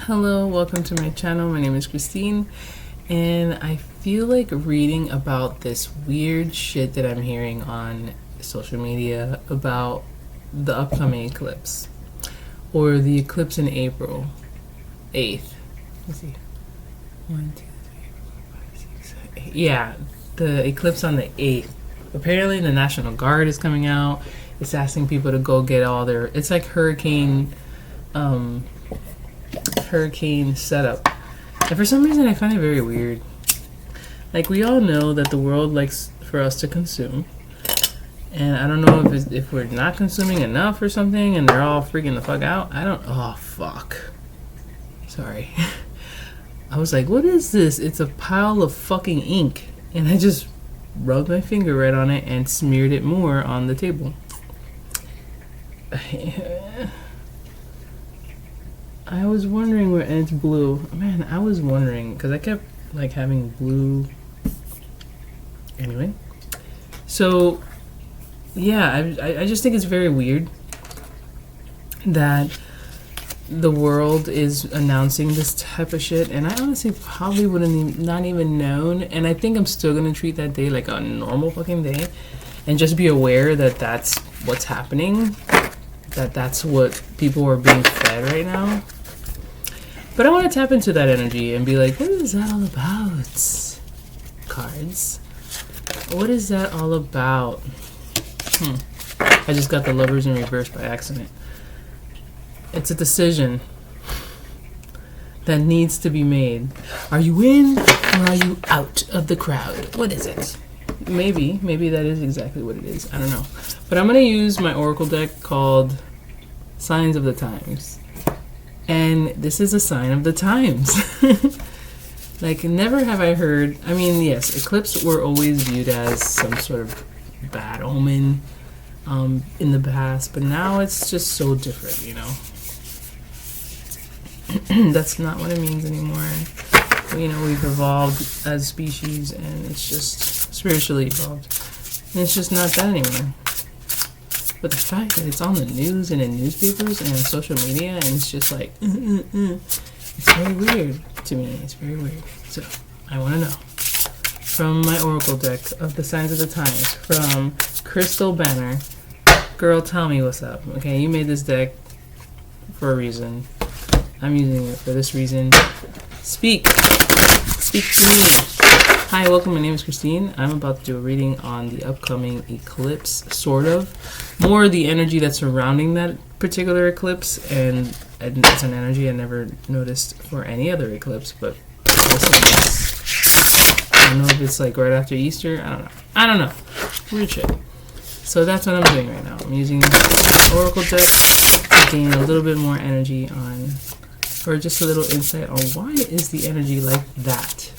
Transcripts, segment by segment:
Hello, welcome to my channel. My name is Christine, and I feel like reading about this weird shit that I'm hearing on social media about the upcoming eclipse, or the eclipse in April 8th. Let's see. 1, 2, 3, 4, 5, 6, 7, 8. Yeah, the eclipse on the 8th. Apparently, the National Guard is coming out. It's asking people to go get all their. It's like hurricane setup, and for some reason I find it very weird. Like, we all know that the world likes for us to consume, and I don't know if we're not consuming enough or something, and they're all freaking the fuck out. Oh fuck, sorry. I was like, what is this? It's a pile of fucking ink, and I just rubbed my finger right on it and smeared it more on the table. I was wondering where, and it's blue. Man, I was wondering, because I kept like having blue. Anyway, so yeah, I just think it's very weird that the world is announcing this type of shit, and I honestly probably wouldn't not even known. And I think I'm still gonna treat that day like a normal fucking day, and just be aware that that's what's happening, that's what people are being fed right now. But I want to tap into that energy and be like, what is that all about? Cards. What is that all about? I just got the Lovers in reverse by accident. It's a decision that needs to be made. Are you in or are you out of the crowd? What is it? Maybe that is exactly what it is. I don't know. But I'm going to use my Oracle deck called Signs of the Times. And this is a sign of the times. Like, never have I heard. I mean, yes, eclipses were always viewed as some sort of bad omen in the past, but now it's just so different, you know. That's not what it means anymore. You know, we've evolved as species, and it's just spiritually evolved, and it's just not that anymore. But the fact that it's on the news and in newspapers and in social media, and it's just like, it's very weird to me. It's very weird. So, I want to know. From my Oracle deck of the Signs of the Times, from Crystal Banner. Girl, tell me what's up. Okay, you made this deck for a reason. I'm using it for this reason. Speak. Speak to me. Hi, welcome. My name is Christine. I'm about to do a reading on the upcoming eclipse, sort of. More the energy that's surrounding that particular eclipse, and it's an energy I never noticed for any other eclipse, but this one is. I don't know if it's like right after Easter. I don't know. Weird shit. So that's what I'm doing right now. I'm using Oracle deck to gain a little bit more energy on, or just a little insight on why is the energy like that.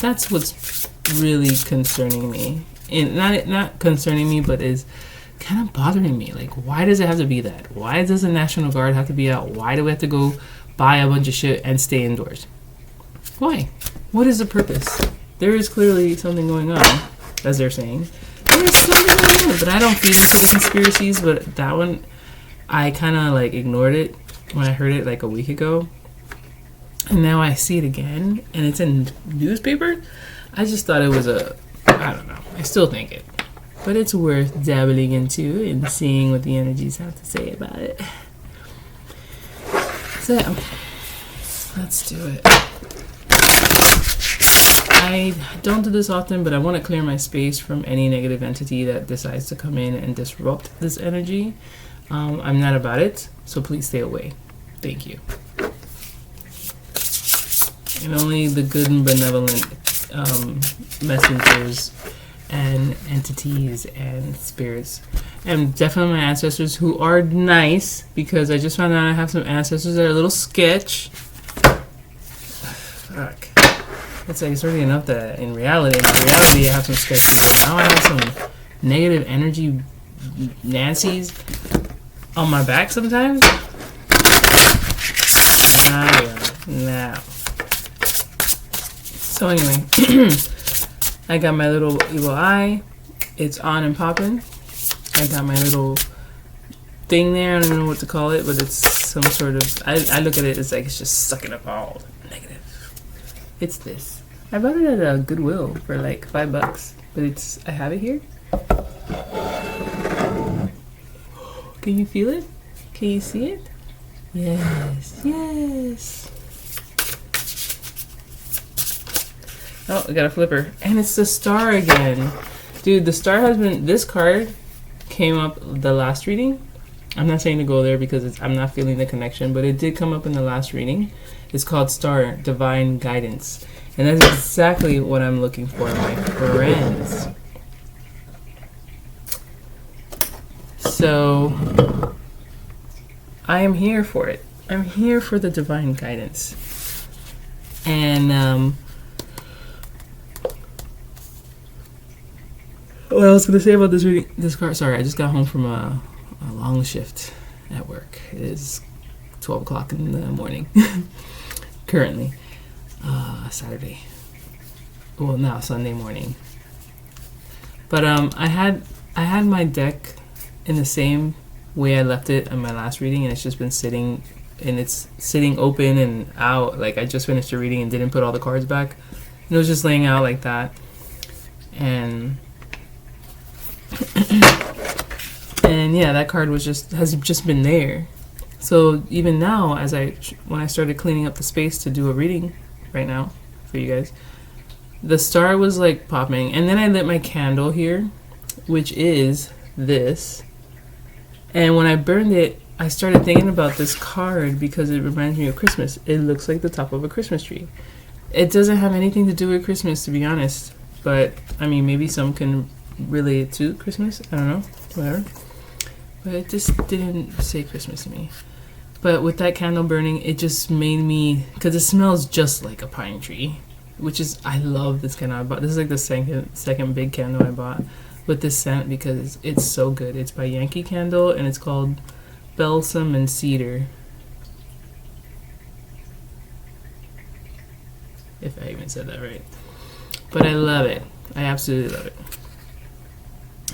That's what's really concerning me, and not concerning me, but is kind of bothering me. Like, why does it have to be that? Why does the National Guard have to be out? Why do we have to go buy a bunch of shit and stay indoors? Why? What is the purpose? There is clearly something going on, as they're saying. There's something going on, but I don't feed into the conspiracies. But that one, I kind of like ignored it when I heard it like a week ago. And now I see it again, and it's in newspaper. I just thought it was I don't know. I still think it. But it's worth dabbling into and seeing what the energies have to say about it. So, let's do it. I don't do this often, but I want to clear my space from any negative entity that decides to come in and disrupt this energy. I'm not about it, so please stay away. Thank you. And only the good and benevolent messengers and entities and spirits, and definitely my ancestors who are nice, because I just found out I have some ancestors that are a little sketch. Fuck. It's like, it's already enough that in reality I have some sketch people. Now I have some negative energy Nancy's on my back sometimes. Now. So anyway, I got my little evil eye. It's on and popping. I got my little thing there. I don't know what to call it, but it's some sort of, I look at it as like it's just sucking up all the negative. It's this. I bought it at Goodwill for like $5, but I have it here. Can you feel it? Can you see it? Yes, yes. Oh, I got a flipper. And it's the star again. Dude, the star has been, this card came up the last reading. I'm not saying to go there because I'm not feeling the connection, but it did come up in the last reading. It's called Star, Divine Guidance. And that's exactly what I'm looking for, my friends. So, I am here for it. I'm here for the divine guidance. And, what I was going to say about this reading, this card, sorry, I just got home from a long shift at work. It is 12 o'clock in the morning, currently, Saturday. Well, now Sunday morning. But I had my deck in the same way I left it in my last reading, and it's just been sitting, and it's sitting open and out. Like I just finished the reading and didn't put all the cards back. And it was just laying out like that, and and yeah, that card has just been there. So even now, when I started cleaning up the space to do a reading right now for you guys, the star was like popping, and then I lit my candle here, which is this. And when I burned it, I started thinking about this card because it reminds me of Christmas. It looks like the top of a Christmas tree. It doesn't have anything to do with Christmas, to be honest. But, I mean, maybe some can relate it to Christmas. I don't know. Whatever. But it just didn't say Christmas to me. But with that candle burning, it just made me... Because it smells just like a pine tree. Which is... I love this candle I bought. This is like the second big candle I bought with this scent because it's so good. It's by Yankee Candle, and it's called Balsam and Cedar. If I even said that right. But I love it. I absolutely love it.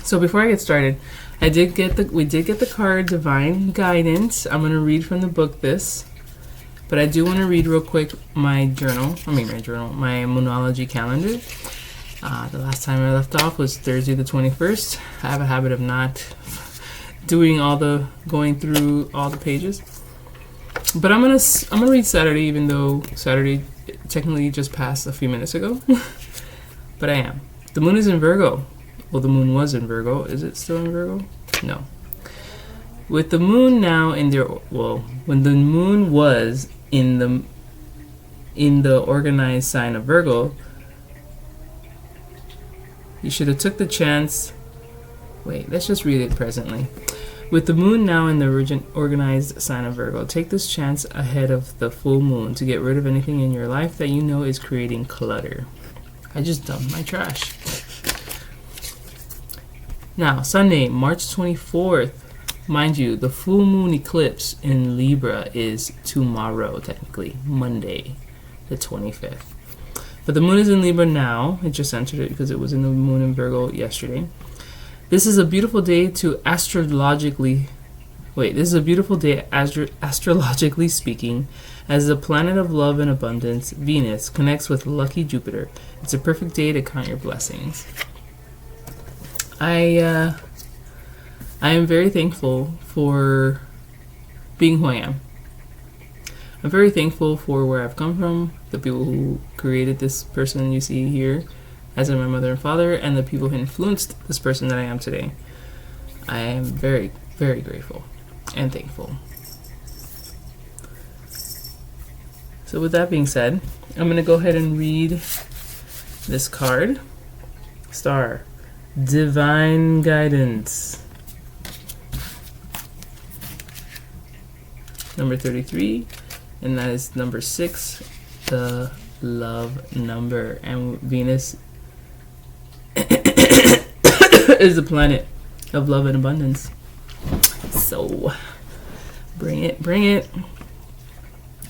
So before I get started, we did get the card Divine Guidance. I'm going to read from the book this. But I do want to read real quick my Moonology calendar. The last time I left off was Thursday the 21st. I have a habit of not going through all the pages. But I'm gonna read Saturday, even though Saturday technically just passed a few minutes ago. But I am. The moon is in Virgo. Well, the moon was in Virgo. Is it still in Virgo? No. With the moon now in when the moon was in the organized sign of Virgo, you should have took the chance. Wait, let's just read it presently. With the moon now in the organized sign of Virgo, take this chance ahead of the full moon to get rid of anything in your life that you know is creating clutter. I just dumped my trash. Now, Sunday, March 24th. Mind you, the full moon eclipse in Libra is tomorrow, technically, Monday, the 25th. But the moon is in Libra now. It just entered it because it was in the moon in Virgo yesterday. This is a beautiful day astrologically speaking, as the planet of love and abundance, Venus, connects with lucky Jupiter. It's a perfect day to count your blessings. I am very thankful for being who I am. I'm very thankful for where I've come from, the people who created this person you see here, as in my mother and father, and the people who influenced this person that I am today. I am very, very grateful and thankful. So with that being said, I'm going to go ahead and read this card. Star, Divine Guidance. Number 33. And that is number 6, the love number. And Venus is the planet of love and abundance. So, bring it, bring it.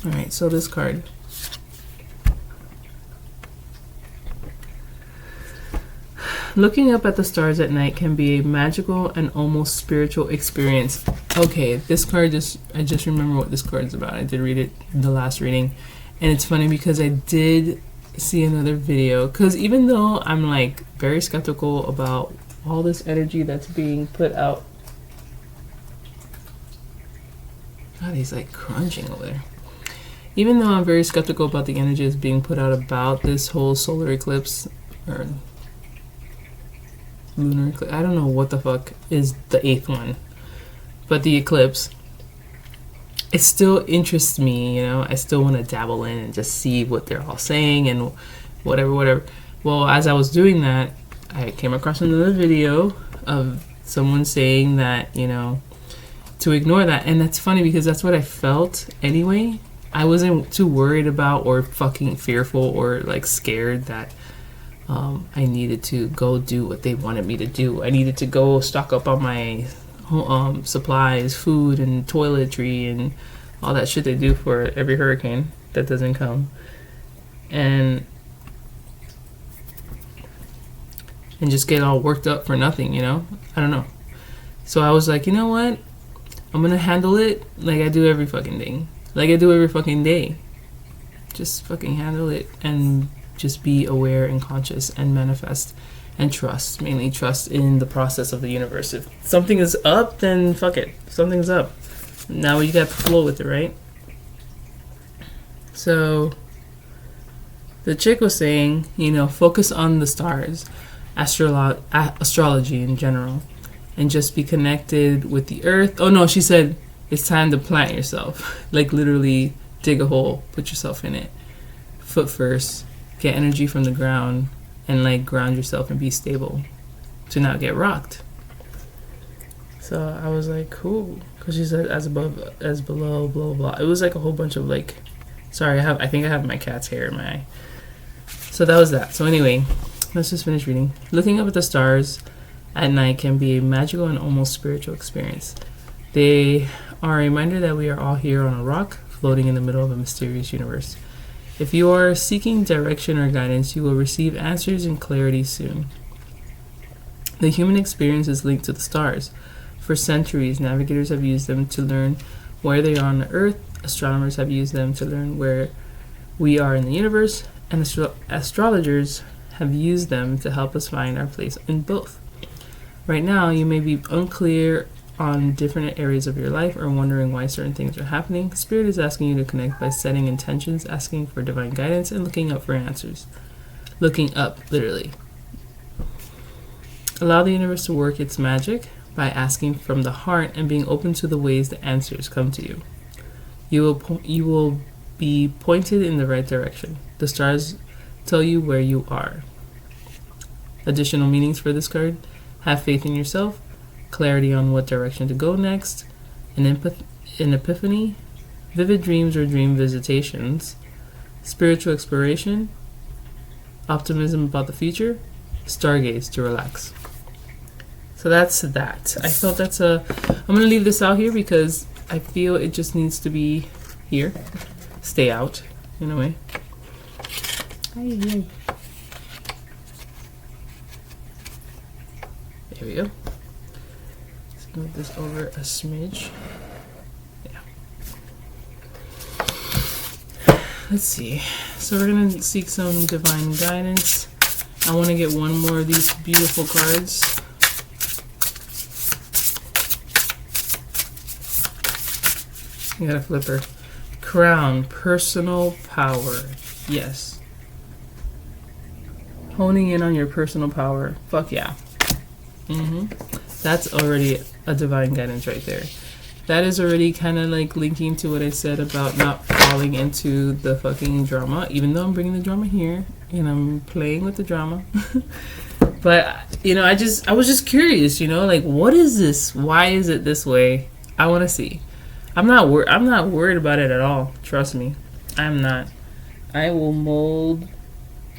Alright, so this card. Looking up at the stars at night can be a magical and almost spiritual experience. Okay, this card I just remember what this card is about. I did read it in the last reading, and it's funny because I did see another video, because even though I'm like very skeptical about all this energy that's being put out. God, he's like crunching over there. Even though I'm very skeptical about the energy that's being put out about this whole solar eclipse or lunar eclipse, I don't know what the fuck is the 8th one, but the eclipse, it still interests me, you know. I still want to dabble in and just see what they're all saying and whatever. Well, as I was doing that, I came across another video of someone saying that, you know, to ignore that. And that's funny because that's what I felt anyway. I wasn't too worried about or fucking fearful or like scared that I needed to go do what they wanted me to do. I needed to go stock up on my supplies, food, and toiletry, and all that shit they do for every hurricane that doesn't come. And just get all worked up for nothing, you know? I don't know. So I was like, you know what? I'm gonna handle it like I do every fucking thing. Like I do every fucking day. Just fucking handle it and just be aware and conscious and manifest and trust. Mainly trust in the process of the universe. If something is up, then fuck it. Something's up. Now you got to flow with it, right? So the chick was saying, you know, focus on the stars. Astrology in general, and just be connected with the earth. Oh no, she said it's time to plant yourself. Like literally dig a hole, put yourself in it, foot first, get energy from the ground, and like ground yourself and be stable to not get rocked. So I was like, cool, because she said as above as below, blah blah. It was like a whole bunch of like, sorry, I think I have my cat's hair in my eye. So that was that. So anyway, let's just finish reading. Looking up at the stars at night can be a magical and almost spiritual experience. They are a reminder that we are all here on a rock, floating in the middle of a mysterious universe. If you are seeking direction or guidance, you will receive answers and clarity soon. The human experience is linked to the stars. For centuries, navigators have used them to learn where they are on the earth. Astronomers have used them to learn where we are in the universe, and astrologers have used them to help us find our place in both. Right now, you may be unclear on different areas of your life or wondering why certain things are happening. Spirit is asking you to connect by setting intentions, asking for divine guidance, and looking up for answers. Looking up, literally. Allow the universe to work its magic by asking from the heart and being open to the ways the answers come to you. You will be pointed in the right direction. The stars tell you where you are. Additional meanings for this card: have faith in yourself, clarity on what direction to go next, an epiphany, vivid dreams or dream visitations, spiritual exploration, optimism about the future, stargaze to relax. So that's that. I felt I'm going to leave this out here because I feel it just needs to be here. Stay out, in a way. There we go. Let's move this over a smidge. Yeah. Let's see. So we're going to seek some divine guidance. I want to get one more of these beautiful cards. You got a flipper. Crown, personal power. Yes. Honing in on your personal power. Fuck yeah. That's already a divine guidance right there. That is already kind of like linking to what I said about not falling into the fucking drama, even though I'm bringing the drama here and I'm playing with the drama. But, you know, I was just curious, you know, like, what is this? Why is it this way? I want to see. I'm not worried about it at all. Trust me. I'm not. I will mold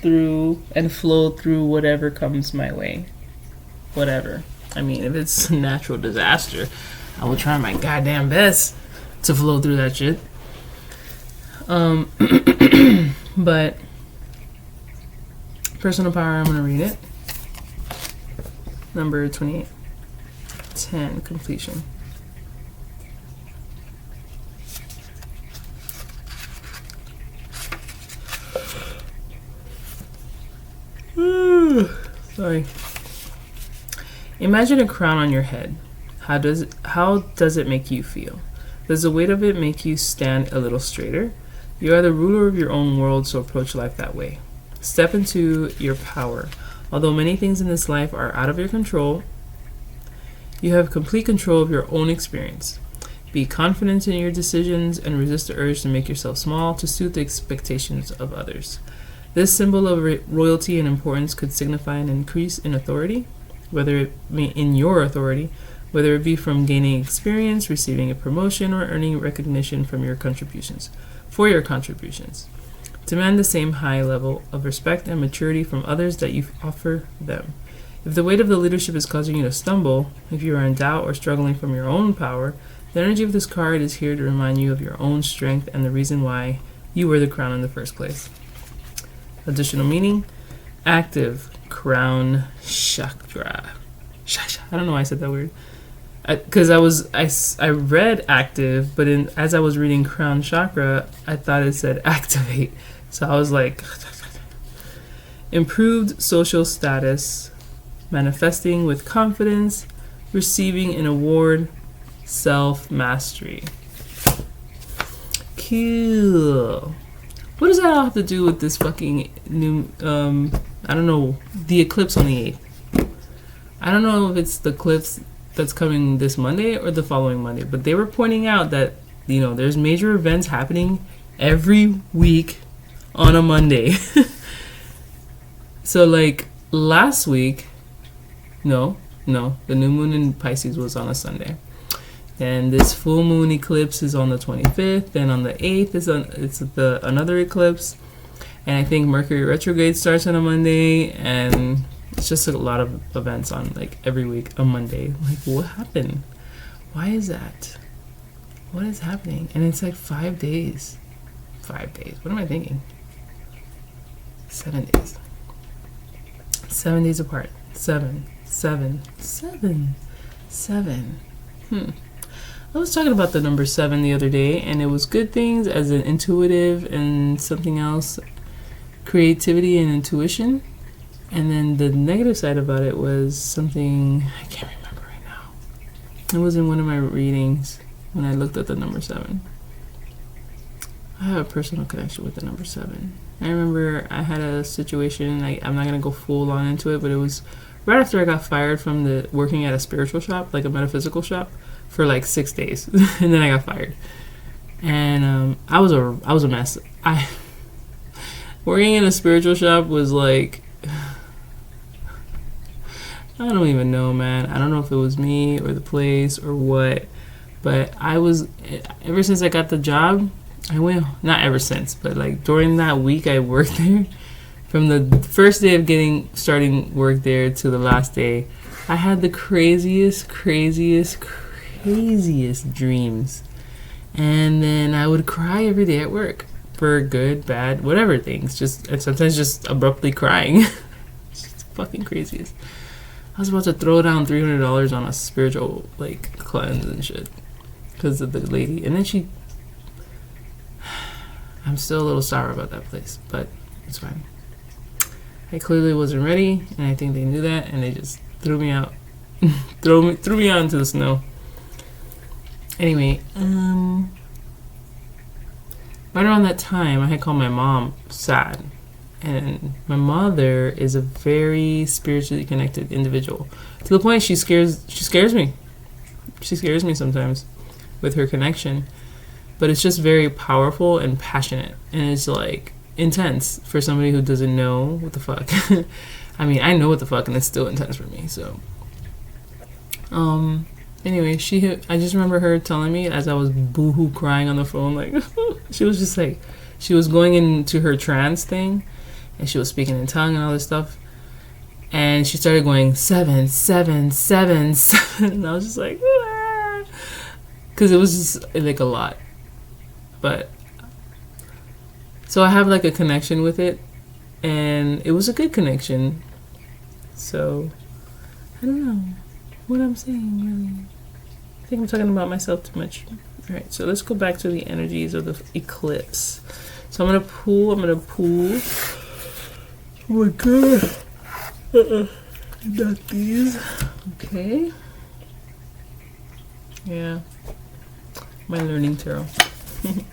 through and flow through whatever comes my way. Whatever. I mean, if it's a natural disaster, I will try my goddamn best to flow through that shit. But personal power, I'm gonna read it. Number 28. 10, completion. Sorry. Imagine a crown on your head. How does it make you feel? Does the weight of it make you stand a little straighter? You are the ruler of your own world, so approach life that way. Step into your power. Although many things in this life are out of your control, you have complete control of your own experience. Be confident in your decisions and resist the urge to make yourself small to suit the expectations of others. This symbol of royalty and importance could signify an increase in authority, whether it be from gaining experience, receiving a promotion, or earning recognition from your contributions. Demand the same high level of respect and maturity from others that you offer them. If the weight of the leadership is causing you to stumble, if you are in doubt or struggling from your own power, the energy of this card is here to remind you of your own strength and the reason why you wear the crown in the first place. Additional meaning: active crown chakra. I don't know why I said that weird. Because I read active, but as I was reading crown chakra, I thought it said activate. So I was like, improved social status, manifesting with confidence, receiving an award, self-mastery. Cool. What does that all have to do with this fucking new, I don't know, the eclipse on the 8th? I don't know if it's the eclipse that's coming this Monday or the following Monday, but they were pointing out that, there's major events happening every week on a Monday. So, like, last week, the new moon in Pisces was on a Sunday. And this full moon eclipse is on the 25th. Then on the 8th it's another eclipse. And I think Mercury retrograde starts on a Monday. And it's just a lot of events on, like, every week, a Monday. Like, what happened? Why is that? What is happening? And it's like 5 days. 5 days. What am I thinking? 7 days. 7 days apart. 7. I was talking about the number 7 the other day, and it was good things as an intuitive and something else, creativity and intuition. And then the negative side about it was something I can't remember right now. It was in one of my readings when I looked at the number 7. I have a personal connection with the number 7. I remember I had a situation, I'm not going to go full on into it, but it was right after I got fired from working at a spiritual shop, like a metaphysical shop, for like 6 days. And then I got fired. And I was a mess. Working in a spiritual shop was like, I don't even know, man. I don't know if it was me or the place or what, but ever since I got the job, not ever since, but like during that week I worked there, from the first day of starting work there to the last day, I had the craziest dreams. And then I would cry every day at work for good, bad, whatever things. And sometimes just abruptly crying. It's fucking craziest. I was about to throw down $300 on a spiritual like cleanse and shit because of the lady. And then I'm still a little sour about that place, but it's fine. I clearly wasn't ready, and I think they knew that, and they just threw me out. threw me out into the snow. Anyway, right around that time, I had called my mom sad. And my mother is a very spiritually connected individual. To the point she scares me. She scares me sometimes with her connection. But it's just very powerful and passionate. And it's like intense for somebody who doesn't know what the fuck. I mean, I know what the fuck, and it's still intense for me. So, anyway, I just remember her telling me as I was boohoo crying on the phone, like she was just like, she was going into her trance thing, and she was speaking in tongue and all this stuff, and she started going 7, 7, 7, 7, and I was just like, because it was just like a lot. But so I have like a connection with it, and it was a good connection. So I don't know what I'm saying, really. I think I'm talking about myself too much. All right, so let's go back to the energies of the eclipse. So I'm gonna pull. Oh my god. Not these. Okay. Yeah. My learning tarot. I'm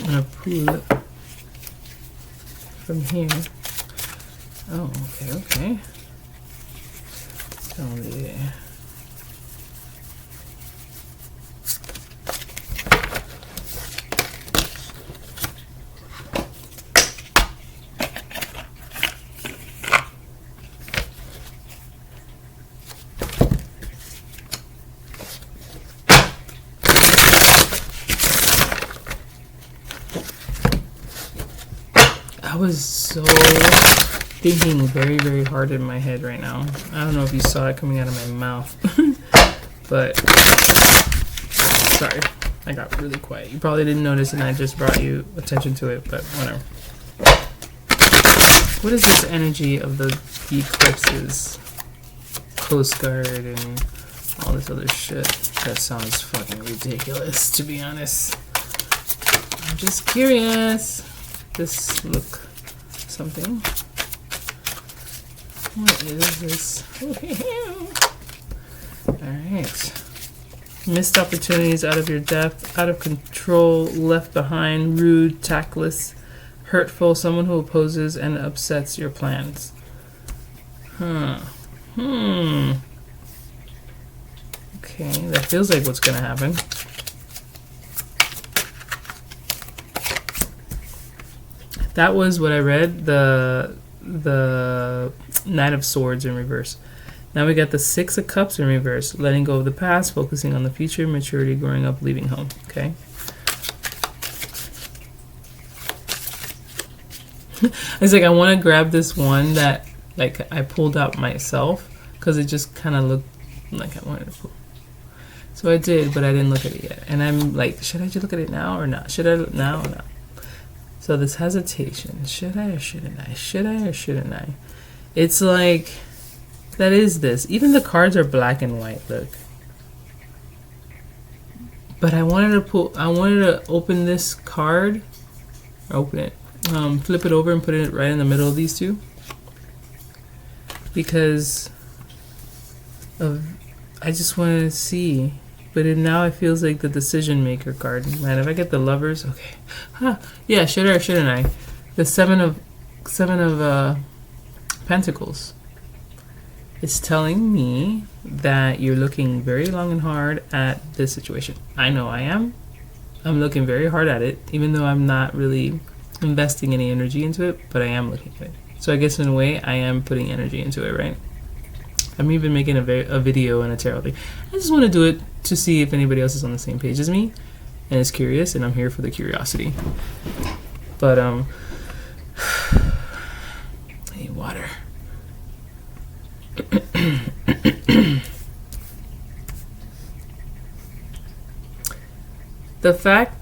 gonna pull it from here. Oh, okay. Down there. I was so thinking very hard in my head right now. I don't know if you saw it coming out of my mouth, but sorry, I got really quiet. You probably didn't notice, and I just brought you attention to it, but whatever. What is this energy of the eclipses, Coast Guard, and all this other shit? That sounds fucking ridiculous, to be honest. I'm just curious. This look something. What is this? Alright. Missed opportunities, out of your depth, out of control, left behind, rude, tactless, hurtful, someone who opposes and upsets your plans. Okay, that feels like what's gonna happen. That was what I read, the Knight of Swords in reverse. Now we got the Six of Cups in reverse. Letting go of the past, focusing on the future, maturity, growing up, leaving home. Okay. It's like I want to grab this one that like I pulled out myself because it just kind of looked like I wanted to pull. So I did, but I didn't look at it yet. And I'm like, should I just look at it now or not? Should I look now or not? So this hesitation, should I or shouldn't I? Should I or shouldn't I? It's like, that is this. Even the cards are black and white, look. But I wanted to open this card, open it, flip it over and put it right in the middle of these two. Because I just wanted to see. But now it feels like the decision maker card. Man, if I get the Lovers, okay. Yeah, should I or shouldn't I? The Seven of Pentacles. It's telling me that you're looking very long and hard at this situation. I know I am. I'm looking very hard at it, even though I'm not really investing any energy into it, but I am looking at it. So I guess in a way, I am putting energy into it, right? I'm even making a video and a tarot thing. I just want to do it to see if anybody else is on the same page as me and is curious, and I'm here for the curiosity. But I need water. The fact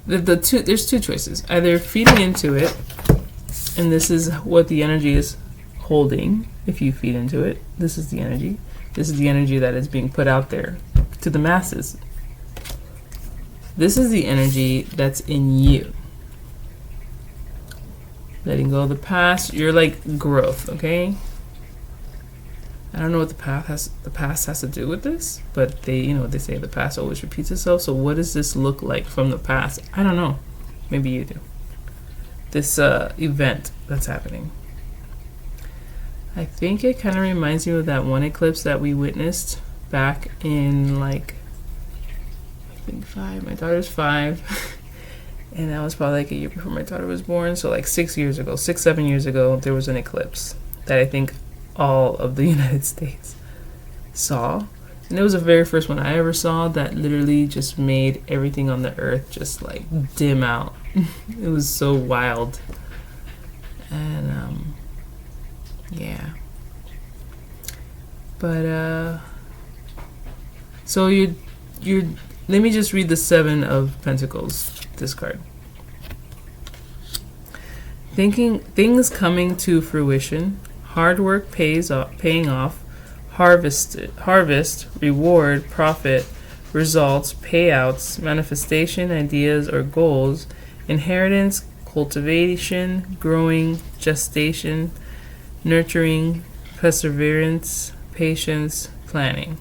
that there's two choices. Either feeding into it, and this is what the energy is holding. If you feed into it, this is the energy. This is the energy that is being put out there to the masses. This is the energy that's in you. Letting go of the past. You're like growth, okay? I don't know what the past has to do with this, but they say the past always repeats itself. So what does this look like from the past? I don't know. Maybe you do. This event that's happening. I think it kind of reminds me of that one eclipse that we witnessed back in like, I think 5. My daughter's 5. And that was probably like a year before my daughter was born. So like 7 years ago, there was an eclipse that I think all of the United States saw. And it was the very first one I ever saw that literally just made everything on the earth just like dim out. It was so wild. And yeah. But so you let me just read the 7 of Pentacles, this card. Things coming to fruition, hard work paying off, harvest, reward, profit, results, payouts, manifestation, ideas or goals, inheritance, cultivation, growing, gestation, nurturing, perseverance, patience, planning.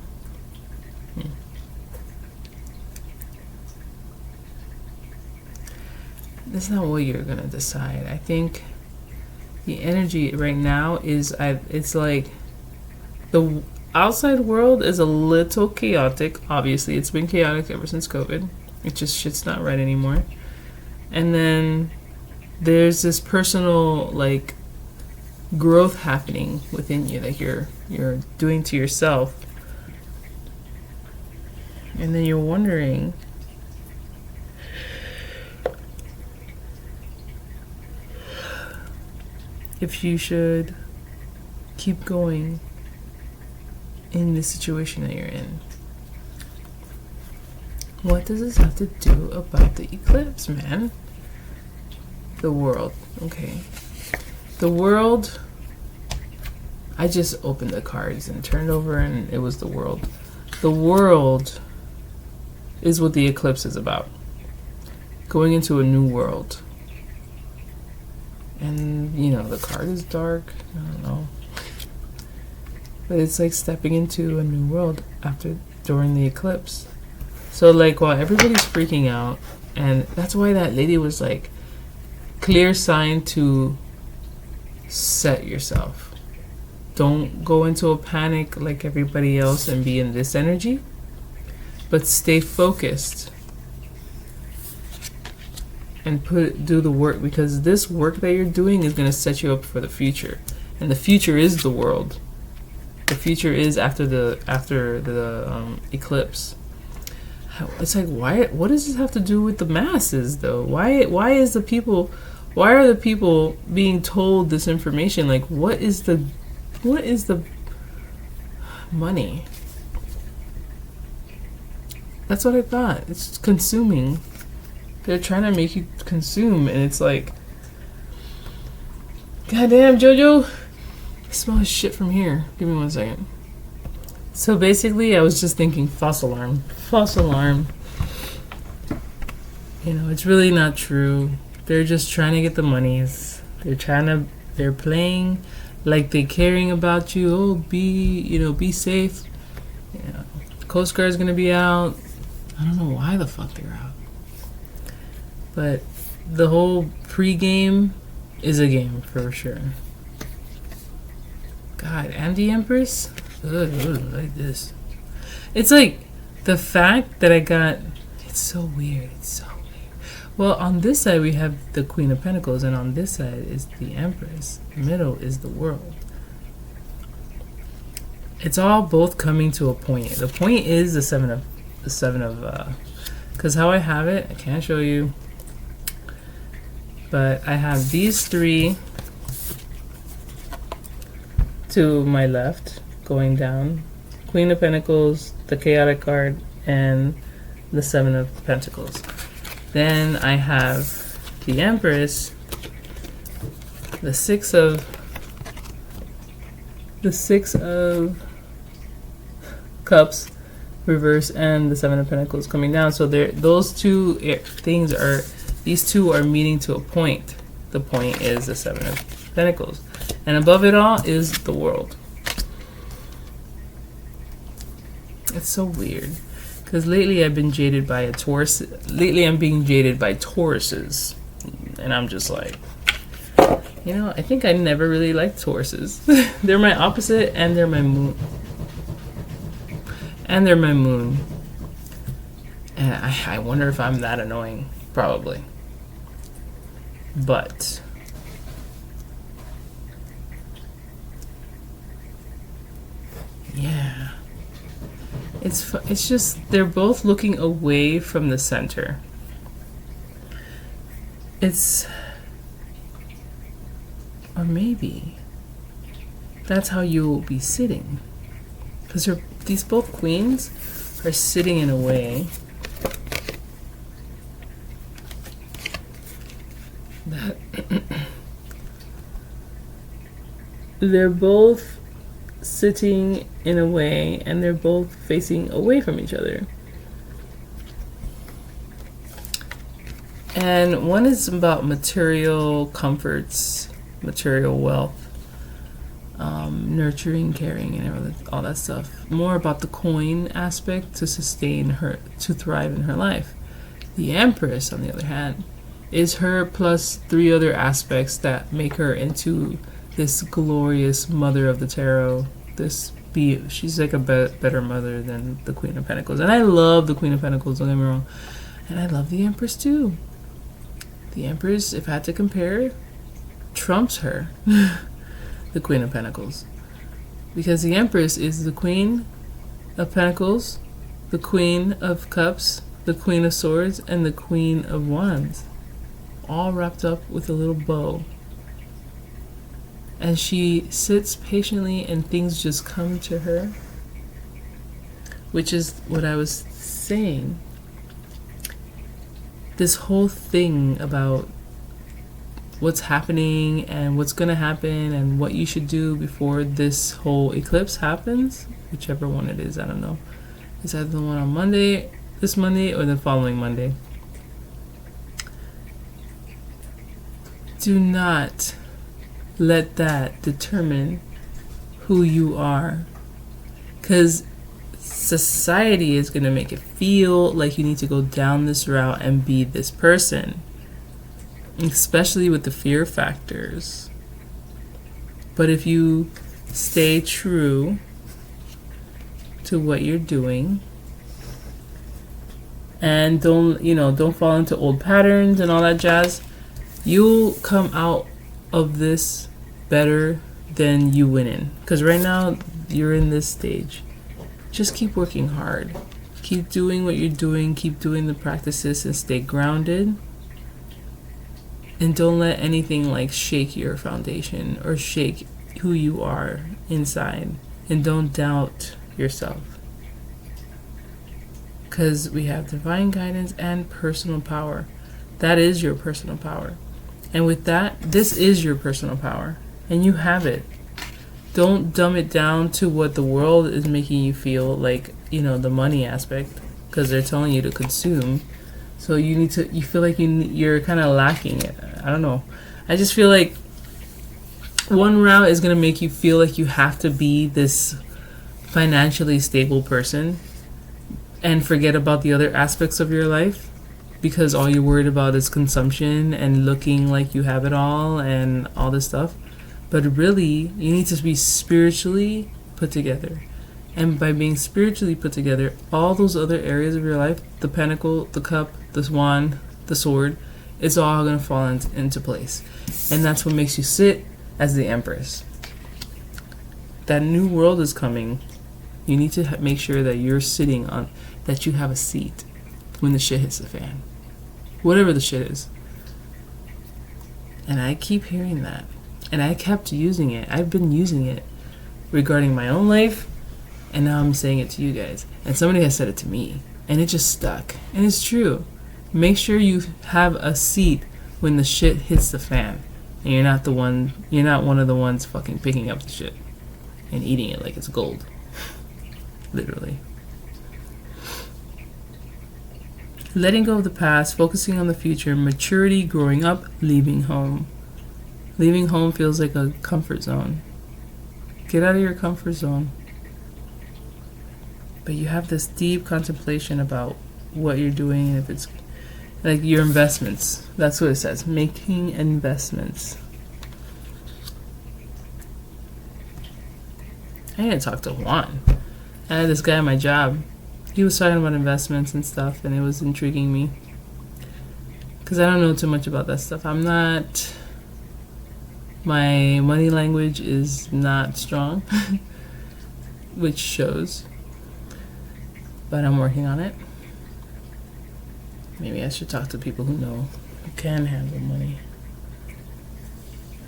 That's not what you're gonna decide. I think the energy right now is it's like the outside world is a little chaotic. Obviously, it's been chaotic ever since COVID. It just shit's not right anymore. And then there's this personal like growth happening within you that you're doing to yourself. And then you're wondering if you should keep going in the situation that you're in. What does this have to do about the eclipse, man? The world. Okay. The world. I just opened the cards and turned over and it was the world. The world is what the eclipse is about. Going into a new world. And, you know, the card is dark. I don't know. But it's like stepping into a new world during the eclipse. So, like, while everybody's freaking out, and that's why that lady was like, clear sign to set yourself. Don't go into a panic like everybody else and be in this energy, but stay focused. And do the work, because this work that you're doing is going to set you up for the future, and the future is the world. The future is after the eclipse. It's like, why? What does this have to do with the masses, though? Why are the people being told this information? Like, what is the money? That's what I thought. It's consuming. They're trying to make you consume, and it's like, goddamn, Jojo, I smell shit from here. Give me 1 second. So basically, I was just thinking false alarm. False alarm. You know, it's really not true. They're just trying to get the monies. They're playing like they're caring about you. Oh, be safe. Yeah. Coast Guard's gonna be out. I don't know why the fuck they're out. But the whole pre-game is a game for sure. God, and the Empress? Like this. It's like the fact that I got... It's so weird. It's so weird. Well, on this side we have the Queen of Pentacles, and on this side is the Empress. The middle is the World. It's all both coming to a point. The point is the seven of... Because how I have it, I can't show you. But I have these three to my left going down. Queen of Pentacles, the Chaotic card, and the Seven of Pentacles. Then I have the Empress, the Six of Cups reverse, and the Seven of Pentacles coming down. So those two things are... These two are meeting to a point. The point is the Seven of Pentacles. And above it all is the World. It's so weird. Because lately I've been jaded by a Taurus. Lately I'm being jaded by Tauruses. And I'm just like, you know, I think I never really liked Tauruses. They're my opposite, and they're my moon. And I wonder if I'm that annoying. Probably. But yeah, it's just they're both looking away from the center. Or maybe that's how you will be sitting, because these both queens are sitting in a way that they're both sitting in a way, and they're both facing away from each other. And one is about material comforts, material wealth, nurturing, caring, and all that stuff. More about the coin aspect to sustain her, to thrive in her life. The Empress, on the other hand, is her plus 3 other aspects that make her into this glorious mother of the tarot. She's like a better mother than the Queen of Pentacles. And I love the Queen of Pentacles, don't get me wrong. And I love the Empress too. The Empress, if I had to compare, trumps her, the Queen of Pentacles. Because the Empress is the Queen of Pentacles, the Queen of Cups, the Queen of Swords, and the Queen of Wands. All wrapped up with a little bow. And she sits patiently and things just come to her. Which is what I was saying. This whole thing about what's happening and what's going to happen and what you should do before this whole eclipse happens, whichever one it is, I don't know. It's either the one on Monday, this Monday, or the following Monday. Do not let that determine who you are. Because society is going to make it feel like you need to go down this route and be this person. Especially with the fear factors. But if you stay true to what you're doing and don't fall into old patterns and all that jazz, you'll come out of this better than you went in. Because right now you're in this stage. Just keep working hard. Keep doing what you're doing. Keep doing the practices and stay grounded. And don't let anything like shake your foundation or shake who you are inside. And don't doubt yourself. Because we have divine guidance and personal power. That is your personal power. And with that, this is your personal power. And you have it. Don't dumb it down to what the world is making you feel like, the money aspect. Because they're telling you to consume. So you feel like you're kind of lacking it. I don't know. I just feel like one route is going to make you feel like you have to be this financially stable person and forget about the other aspects of your life because all you're worried about is consumption and looking like you have it all and all this stuff. But really, you need to be spiritually put together. And by being spiritually put together, all those other areas of your life, the pentacle, the cup, the wand, the sword, it's all going to fall into place. And that's what makes you sit as the Empress. That new world is coming. You need to make sure that you're sitting on, that you have a seat when the shit hits the fan. Whatever the shit is. And I keep hearing that. And I kept using it. I've been using it regarding my own life. And now I'm saying it to you guys. And somebody has said it to me. And it just stuck. And it's true. Make sure you have a seat when the shit hits the fan. And you're not one of the ones fucking picking up the shit and eating it like it's gold. Literally. Letting go of the past, focusing on the future, maturity, growing up, leaving home. Leaving home feels like a comfort zone. Get out of your comfort zone. But you have this deep contemplation about what you're doing, and if it's like your investments. That's what it says. Making investments. I need to talk to Juan. I had this guy at my job. He was talking about investments and stuff, and it was intriguing me. Because I don't know too much about that stuff. My money language is not strong. Which shows. But I'm working on it. Maybe I should talk to people who know, who can handle money.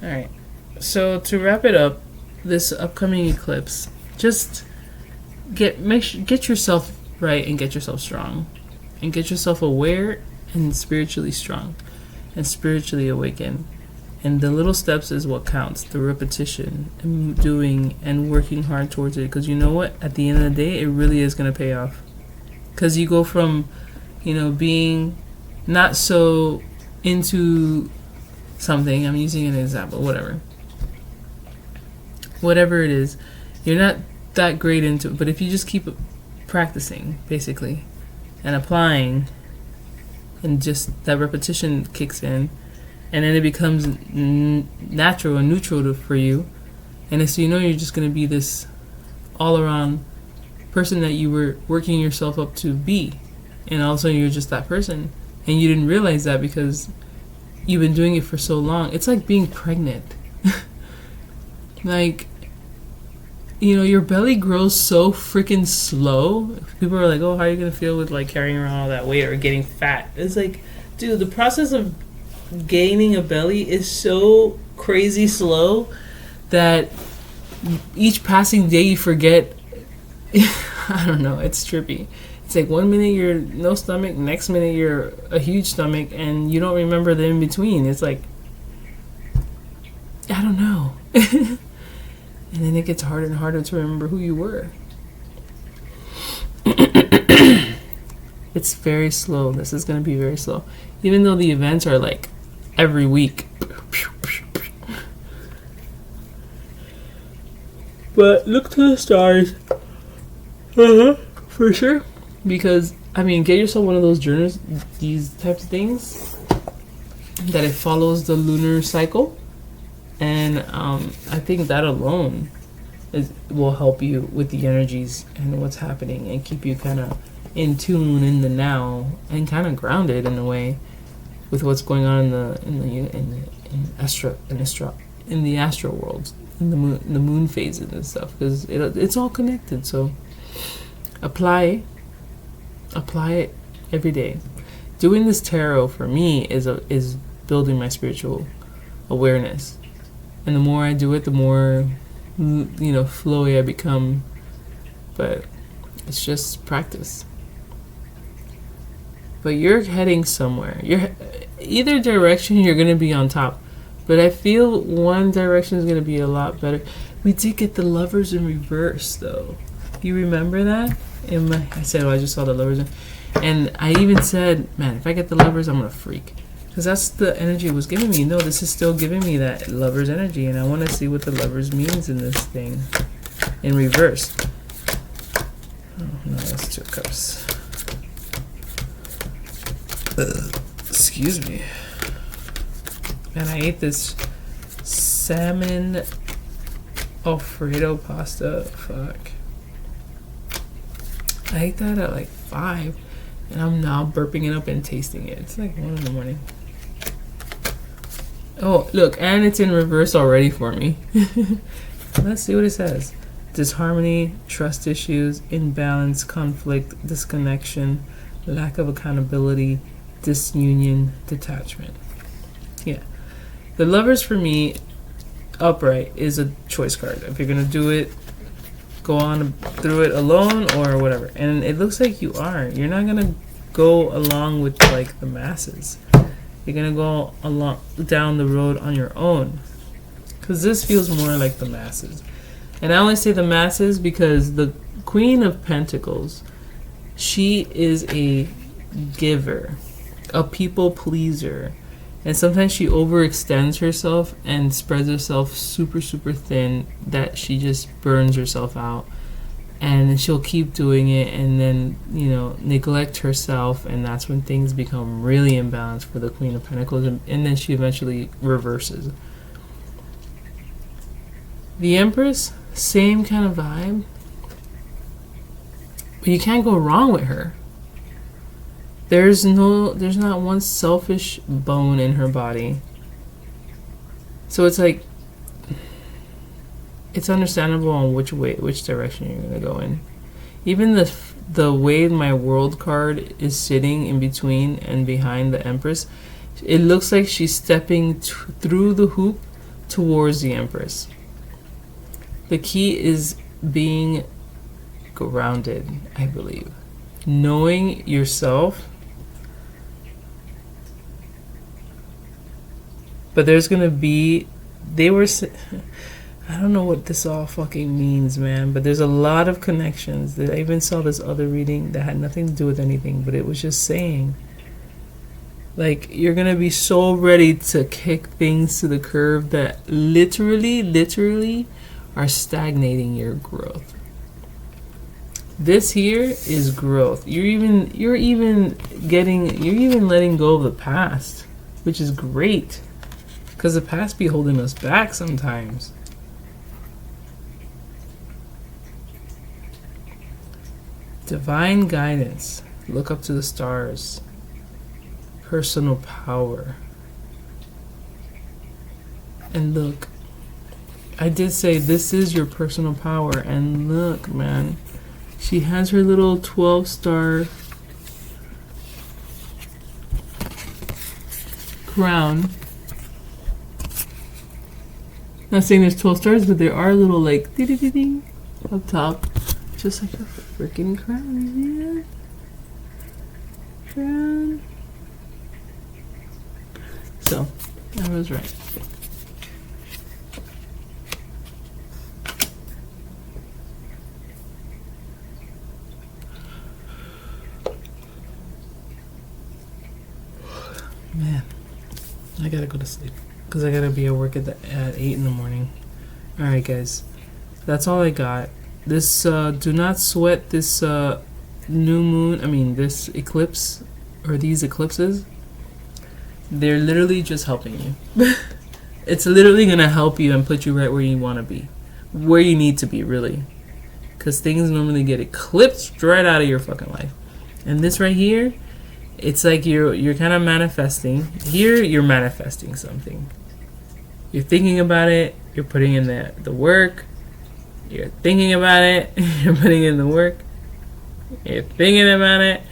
Alright. So to wrap it up, this upcoming eclipse, just get yourself right and get yourself strong. And get yourself aware and spiritually strong. And spiritually awakened. And the little steps is what counts. The repetition and doing and working hard towards it. Because you know what? At the end of the day, it really is going to pay off. Because you go from, being not so into something, I'm using an example, whatever it is, you're not that great into it, but if you just keep practicing, basically, and applying, and just that repetition kicks in, and then it becomes natural and neutral for you, and next thing you know, you're just going to be this all-around person that you were working yourself up to be, and all of a sudden you're just that person, and you didn't realize that because you've been doing it for so long. It's like being pregnant. Like, you know, your belly grows so freaking slow. People are like, oh, how are you going to feel with like carrying around all that weight or getting fat? It's like, dude, the process of gaining a belly is so crazy slow that each passing day you forget. I don't know, it's trippy. It's like 1 minute you're no stomach, next minute you're a huge stomach, and you don't remember the in between. It's like, I don't know. And then it gets harder and harder to remember who you were. It's very slow. This is going to be very slow. Even though the events are like every week. But look to the stars. For sure. Because, I mean, get yourself one of those journals, these types of things, that it follows the lunar cycle. And I think that alone will help you with the energies and what's happening, and keep you kind of in tune in the now, and kind of grounded in a way with what's going on in the astral world, in the moon phases and stuff, because it's all connected. So apply it every day. Doing this tarot for me is building my spiritual awareness. And the more I do it, the more, flowy I become. But it's just practice. But you're heading somewhere. Either direction, you're going to be on top. But I feel one direction is going to be a lot better. We did get the Lovers in reverse, though. You remember that? I said, I just saw the Lovers. And I even said, man, if I get the Lovers, I'm going to freak. Because that's the energy it was giving me. No, this is still giving me that Lover's energy. And I want to see what the Lovers means in this thing. In reverse. Oh, no, that's 2 of Cups. Excuse me. Man, I ate this salmon Alfredo pasta. Fuck. I ate that at like 5. And I'm now burping it up and tasting it. It's like 1 in the morning. Oh, look, and it's in reverse already for me. Let's see what it says. Disharmony, trust issues, imbalance, conflict, disconnection, lack of accountability, disunion, detachment. Yeah. The Lovers for me, upright, is a choice card. If you're going to do it, go on through it alone or whatever. And it looks like you are. You're not going to go along with like the masses. You're going to go along down the road on your own. Because this feels more like the masses. And I only say the masses because the Queen of Pentacles, she is a giver, a people pleaser. And sometimes she overextends herself and spreads herself super, super thin that she just burns herself out. And she'll keep doing it and then, neglect herself. And that's when things become really imbalanced for the Queen of Pentacles. And then she eventually reverses. The Empress, same kind of vibe. But you can't go wrong with her. There's not one selfish bone in her body. So it's like, it's understandable on which direction you're going to go in. Even the way my World card is sitting in between and behind the Empress, it looks like she's stepping through the hoop towards the Empress. The key is being grounded, I believe. Knowing yourself. But there's going to be, I don't know what this all fucking means, man, but there's a lot of connections. I even saw this other reading that had nothing to do with anything, but it was just saying Like, you're gonna be so ready to kick things to the curb that literally are stagnating your growth. This here is growth. You're even letting go of the past, which is great, because the past be holding us back sometimes. Divine guidance. Look up to the stars. Personal power. And look, I did say this is your personal power, and look, man, she has her little 12-star crown. Not saying there's 12 stars, but there are little like ding up top, just like a freaking crown. Yeah, crown. So I was right. Man, I gotta go to sleep because I gotta be at work at 8 in the morning. All right, guys, that's all I got. This do not sweat this new moon. I mean, this eclipse or these eclipses. They're literally just helping you. It's literally gonna help you and put you right where you want to be, where you need to be, really. Because things normally get eclipsed right out of your fucking life. And this right here, it's like you're kind of manifesting. Here, you're manifesting something. You're thinking about it. You're putting in the work. You're thinking about it. You're putting in the work. You're thinking about it.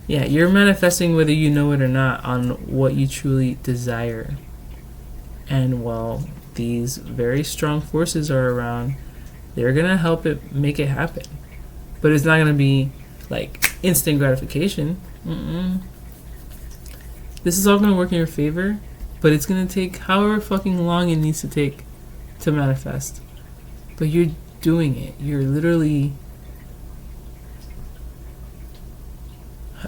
Yeah, you're manifesting whether you know it or not on what you truly desire. And while these very strong forces are around, they're going to help it make it happen. But it's not going to be like instant gratification. This is all going to work in your favor, but it's going to take however fucking long it needs to take to manifest. But you're doing it. You're literally...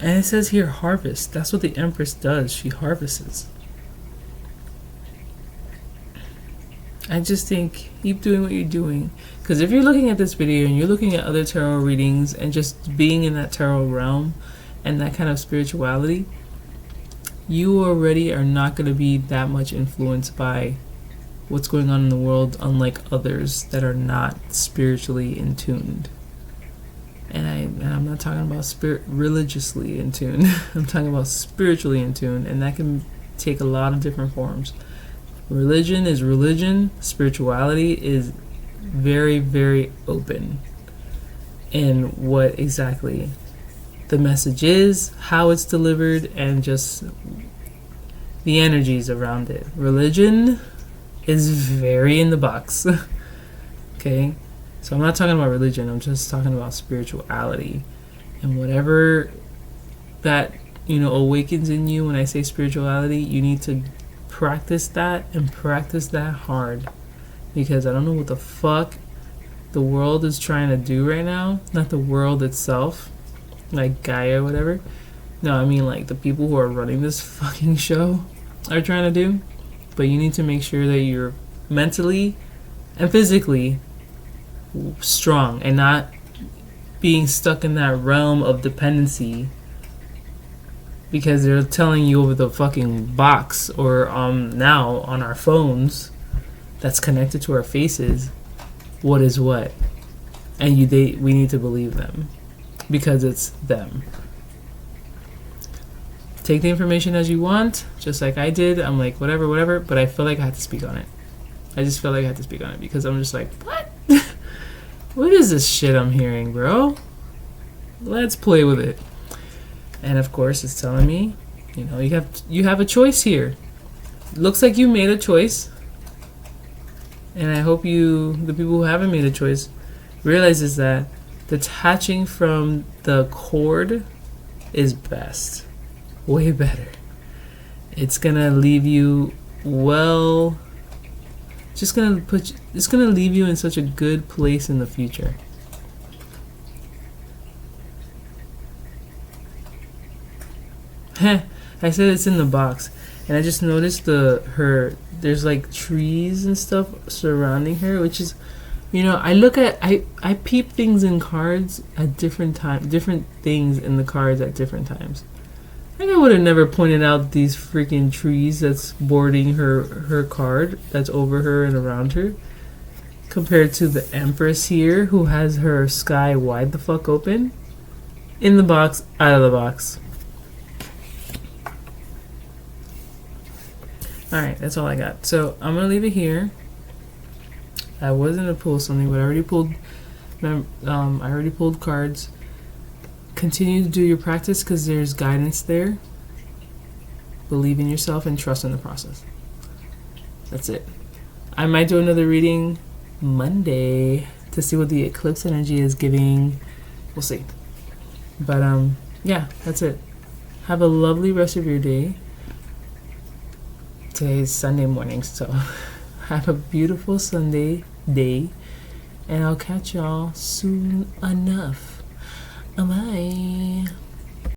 And it says here, harvest. That's what the Empress does. She harvests. I just think, keep doing what you're doing. Because if you're looking at this video and you're looking at other tarot readings and just being in that tarot realm and that kind of spirituality, you already are not going to be that much influenced by what's going on in the world, unlike others that are not spiritually in tuned. And I'm not talking about religiously in tune. I'm talking about spiritually in tune, and that can take a lot of different forms. Religion is religion. Spirituality is very, very open in what exactly the message is, how it's delivered, and just the energies around it. Religion is very in the box. Okay? So I'm not talking about religion, I'm just talking about spirituality. And whatever that, awakens in you when I say spirituality, you need to practice that and practice that hard. Because I don't know what the fuck the world is trying to do right now. Not the world itself, like Gaia or whatever. No, I mean like the people who are running this fucking show are trying to do. But you need to make sure that you're mentally and physically strong and not being stuck in that realm of dependency because they're telling you over the fucking box or now on our phones that's connected to our faces what is what, and we need to believe them because it's them. Take the information as you want, just like I did. I'm like whatever, but I feel like I had to speak on it. I just feel like I had to speak on it because I'm just like, what? What is this shit I'm hearing, bro? Let's play with it. And of course, it's telling me, you have a choice here. Looks like you made a choice. And I hope the people who haven't made a choice, realizes that detaching from the cord is best. Way better. It's gonna leave you it's gonna leave you in such a good place in the future. I said it's in the box, and I just noticed there's like trees and stuff surrounding her, which is, I peep things in cards at different things in the cards at different times. I think I would have never pointed out these freaking trees that's bordering her card, that's over her and around her, compared to the Empress here, who has her sky wide the fuck open. In the box, out of the box. Alright, that's all I got. So I'm gonna leave it here. I was gonna pull something, but I already pulled cards. Continue to do your practice because there's guidance there. Believe in yourself and trust in the process. That's it. I might do another reading Monday to see what the eclipse energy is giving. We'll see. But yeah, that's it. Have a lovely rest of your day. Today's Sunday morning, so have a beautiful Sunday day, and I'll catch y'all soon enough. Bye.